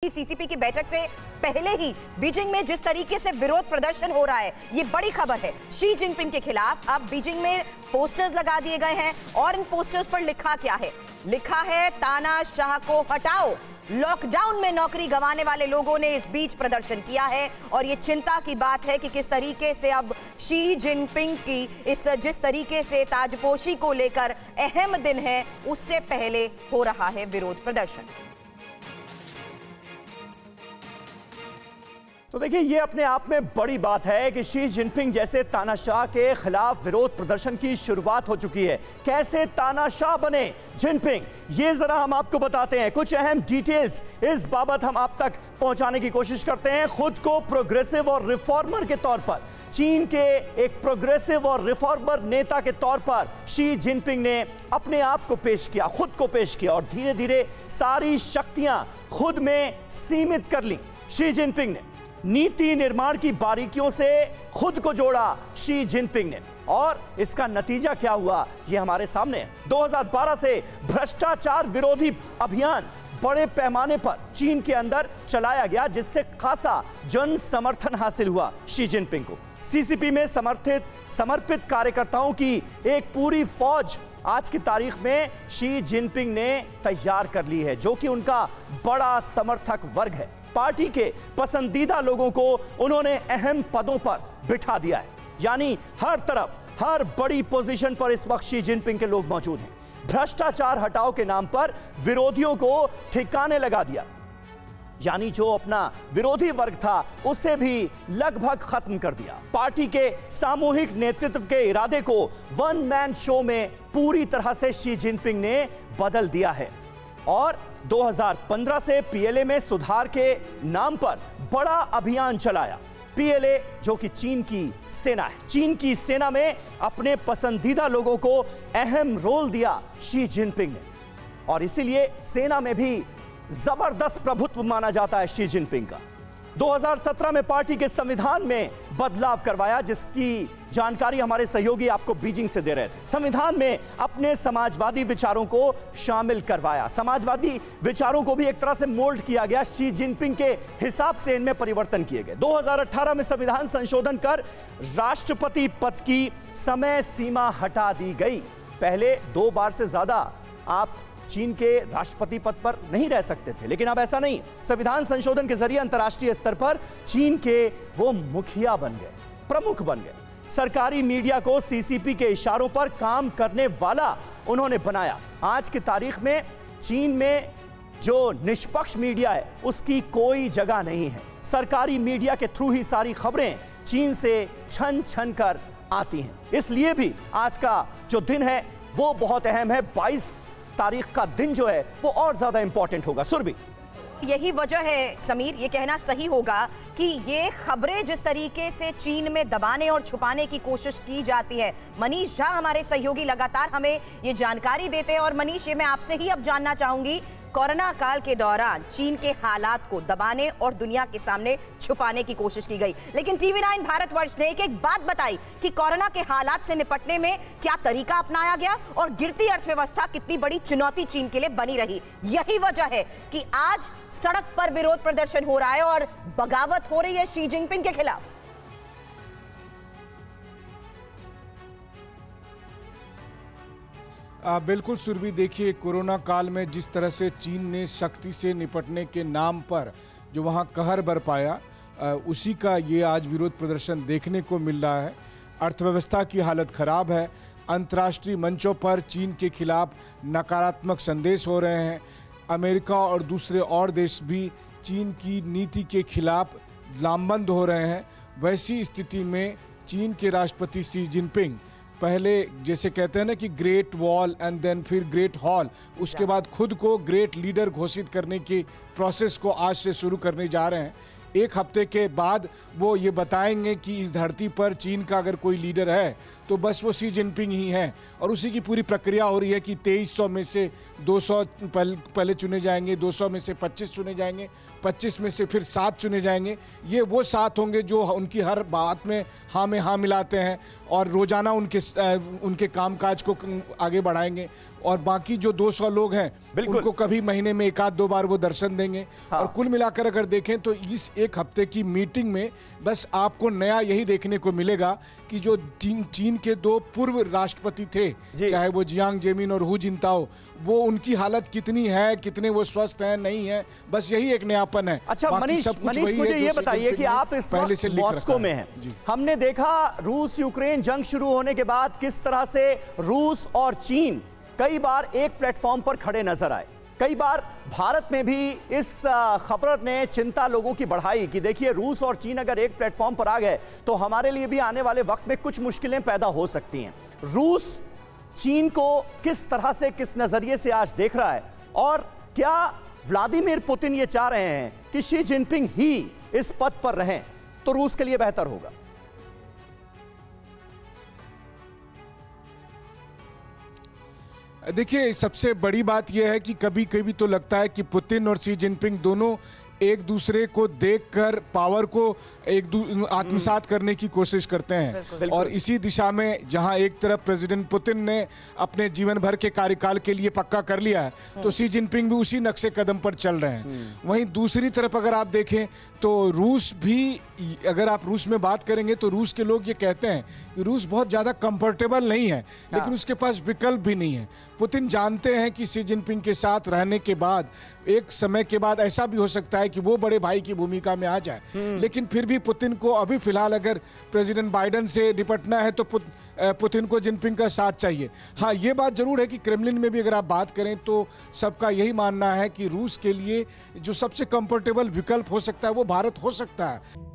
CCP की बैठक से पहले ही बीजिंग में जिस तरीके से विरोध प्रदर्शन हो रहा है, ये बड़ी खबर है। शी जिनपिंग के खिलाफ अब बीजिंग में पोस्टर्स लगा दिए गए हैं और इन पोस्टर्स पर लिखा क्या है? लिखा है तानाशाह को हटाओ। लॉकडाउन में नौकरी गंवाने वाले लोगों ने इस बीच प्रदर्शन किया है और ये चिंता की बात है कि किस तरीके से अब शी जिनपिंग की जिस तरीके से ताजपोशी को लेकर अहम दिन है, उससे पहले हो रहा है विरोध प्रदर्शन। तो देखिए, ये अपने आप में बड़ी बात है कि शी जिनपिंग जैसे तानाशाह के खिलाफ विरोध प्रदर्शन की शुरुआत हो चुकी है। कैसे तानाशाह बने जिनपिंग, ये जरा हम आपको बताते हैं। कुछ अहम डिटेल्स इस बाबत हम आप तक पहुंचाने की कोशिश करते हैं। खुद को प्रोग्रेसिव और रिफॉर्मर के तौर पर, चीन के एक प्रोग्रेसिव और रिफॉर्मर नेता के तौर पर शी जिनपिंग ने अपने आप को पेश किया, खुद को पेश किया और धीरे धीरे सारी शक्तियां खुद में सीमित कर ली। शी जिनपिंग ने नीति निर्माण की बारीकियों से खुद को जोड़ा शी जिनपिंग ने, और इसका नतीजा क्या हुआ ये हमारे सामने है। 2012 से भ्रष्टाचार विरोधी अभियान बड़े पैमाने पर चीन के अंदर चलाया गया, जिससे खासा जन समर्थन हासिल हुआ शी जिनपिंग को। सीसीपी में समर्पित कार्यकर्ताओं की एक पूरी फौज आज की तारीख में शी जिनपिंग ने तैयार कर ली है, जो कि उनका बड़ा समर्थक वर्ग है। पार्टी के पसंदीदा लोगों को उन्होंने अहम पदों पर बिठा दिया है, यानी हर तरफ, हर बड़ी पोजीशन पर इस वक्त शी जिनपिंग के लोग मौजूद हैं। भ्रष्टाचार हटाओ के नाम पर विरोधियों को ठिकाने लगा दिया, यानी जो अपना विरोधी वर्ग था उसे भी लगभग खत्म कर दिया। पार्टी के सामूहिक नेतृत्व के इरादे को वन मैन शो में पूरी तरह से शी जिनपिंग ने बदल दिया है और 2015 से पीएलए में सुधार के नाम पर बड़ा अभियान चलाया। पीएलए जो कि चीन की सेना है, चीन की सेना में अपने पसंदीदा लोगों को अहम रोल दिया शी जिनपिंग ने, और इसीलिए सेना में भी जबरदस्त प्रभुत्व माना जाता है शी जिनपिंग का। 2017 में पार्टी के संविधान में बदलाव करवाया, जिसकी जानकारी हमारे सहयोगी आपको बीजिंग से दे रहे थे। संविधान में अपने समाजवादी विचारों को शामिल करवाया, समाजवादी विचारों को भी एक तरह से मोल्ड किया गया, शी जिनपिंग के हिसाब से इनमें परिवर्तन किए गए। 2018 में संविधान संशोधन कर राष्ट्रपति पद की समय सीमा हटा दी गई। पहले 2 बार से ज्यादा आप चीन के राष्ट्रपति पद पर नहीं रह सकते थे, लेकिन अब ऐसा नहीं। संविधान संशोधन के जरिए अंतर्राष्ट्रीय स्तर पर चीन के वो मुखिया बन गए, प्रमुख बन गए। सरकारी मीडिया को सीसीपी के इशारों पर काम करने वाला उन्होंने बनाया। आज की तारीख में चीन में जो निष्पक्ष मीडिया है उसकी कोई जगह नहीं है। सरकारी मीडिया के थ्रू ही सारी खबरें चीन से छन छन कर आती हैं। इसलिए भी आज का जो दिन है वो बहुत अहम है। 22 तारीख का दिन जो है वो और ज्यादा इंपॉर्टेंट होगा। सुरभि, यही वजह है समीर, ये कहना सही होगा कि ये खबरें जिस तरीके से चीन में दबाने और छुपाने की कोशिश की जाती है। मनीष झा हमारे सहयोगी लगातार हमें ये जानकारी देते हैं, और मनीष, ये मैं आपसे ही अब जानना चाहूंगी, कोरोना काल के दौरान चीन के हालात को दबाने और दुनिया के सामने छुपाने की कोशिश की गई, लेकिन टीवी9 भारतवर्ष ने एक बात बताई कि कोरोना के हालात से निपटने में क्या तरीका अपनाया गया और गिरती अर्थव्यवस्था कितनी बड़ी चुनौती चीन के लिए बनी रही। यही वजह है कि आज सड़क पर विरोध प्रदर्शन हो रहा है और बगावत हो रही है शी जिनपिंग के खिलाफ। बिल्कुल सुरभि, देखिए, कोरोना काल में जिस तरह से चीन ने सख्ती से निपटने के नाम पर जो वहाँ कहर बरपाया, उसी का ये आज विरोध प्रदर्शन देखने को मिल रहा है। अर्थव्यवस्था की हालत खराब है। अंतर्राष्ट्रीय मंचों पर चीन के खिलाफ नकारात्मक संदेश हो रहे हैं। अमेरिका और दूसरे और देश भी चीन की नीति के खिलाफ लामबंद हो रहे हैं। वैसी स्थिति में चीन के राष्ट्रपति शी जिनपिंग पहले, जैसे कहते हैं ना कि ग्रेट वॉल एंड देन फिर ग्रेट हॉल, उसके बाद खुद को ग्रेट लीडर घोषित करने की प्रोसेस को आज से शुरू करने जा रहे हैं। 1 हफ्ते के बाद वो ये बताएंगे कि इस धरती पर चीन का अगर कोई लीडर है तो बस वो शी जिनपिंग ही है, और उसी की पूरी प्रक्रिया हो रही है कि 2300 में से 200 पहले चुने जाएंगे, 200 में से 25 चुने जाएंगे, 25 में से फिर 7 चुने जाएंगे। ये वो 7 होंगे जो उनकी हर बात में हाँ मिलाते हैं और रोजाना उनके कामकाज को आगे बढ़ाएंगे। और बाकी जो 200 लोग हैं उनको कभी महीने में 1-2 बार वो दर्शन देंगे। और कुल मिलाकर अगर देखें तो इस एक हफ्ते की मीटिंग में बस आपको नया यही देखने को मिलेगा कि जो चीन के 2 पूर्व राष्ट्रपति थे, चाहे वो जियांग जेमिन और हु जिनताओ, वो उनकी हालत कितनी है, कितने वो स्वस्थ हैं नहीं है, बस यही एक नयापन है। अच्छा मनीष, मुझे ये बताइए कि आप इस वक्त मॉस्को में हैं। हमने देखा रूस यूक्रेन जंग शुरू होने के बाद किस तरह से रूस और चीन कई बार एक प्लेटफॉर्म पर खड़े नजर आए। कई बार भारत में भी इस खबर ने चिंता लोगों की बढ़ाई कि देखिए रूस और चीन अगर एक प्लेटफॉर्म पर आ गए तो हमारे लिए भी आने वाले वक्त में कुछ मुश्किलें पैदा हो सकती हैं। रूस चीन को किस तरह से, किस नजरिए से आज देख रहा है, और क्या व्लादिमीर पुतिन ये चाह रहे हैं कि शी जिनपिंग ही इस पद पर रहें तो रूस के लिए बेहतर होगा? देखिए, सबसे बड़ी बात यह है कि कभी कभी तो लगता है कि पुतिन और शी जिनपिंग दोनों एक दूसरे को देखकर पावर को आत्मसात करने की कोशिश करते हैं। और इसी दिशा में जहां एक तरफ प्रेसिडेंट पुतिन ने अपने जीवन भर के कार्यकाल के लिए पक्का कर लिया है, तो शी जिनपिंग भी उसी नक्शे कदम पर चल रहे हैं। वहीं दूसरी तरफ अगर आप देखें तो रूस भी, अगर आप रूस में बात करेंगे तो रूस के लोग ये कहते हैं कि रूस बहुत ज़्यादा कंफर्टेबल नहीं है, लेकिन उसके पास विकल्प भी नहीं है। पुतिन जानते हैं कि शी जिनपिंग के साथ रहने के बाद एक समय के बाद ऐसा भी हो सकता है कि वो बड़े भाई की भूमिका में आ जाए, लेकिन फिर भी पुतिन को अभी फिलहाल अगर प्रेसिडेंट बाइडेन से निपटना है तो पुतिन को जिनपिंग का साथ चाहिए। हाँ, ये बात जरूर है कि क्रेमलिन में भी अगर आप बात करें तो सबका यही मानना है कि रूस के लिए जो सबसे कंफर्टेबल विकल्प हो सकता है वो भारत हो सकता है।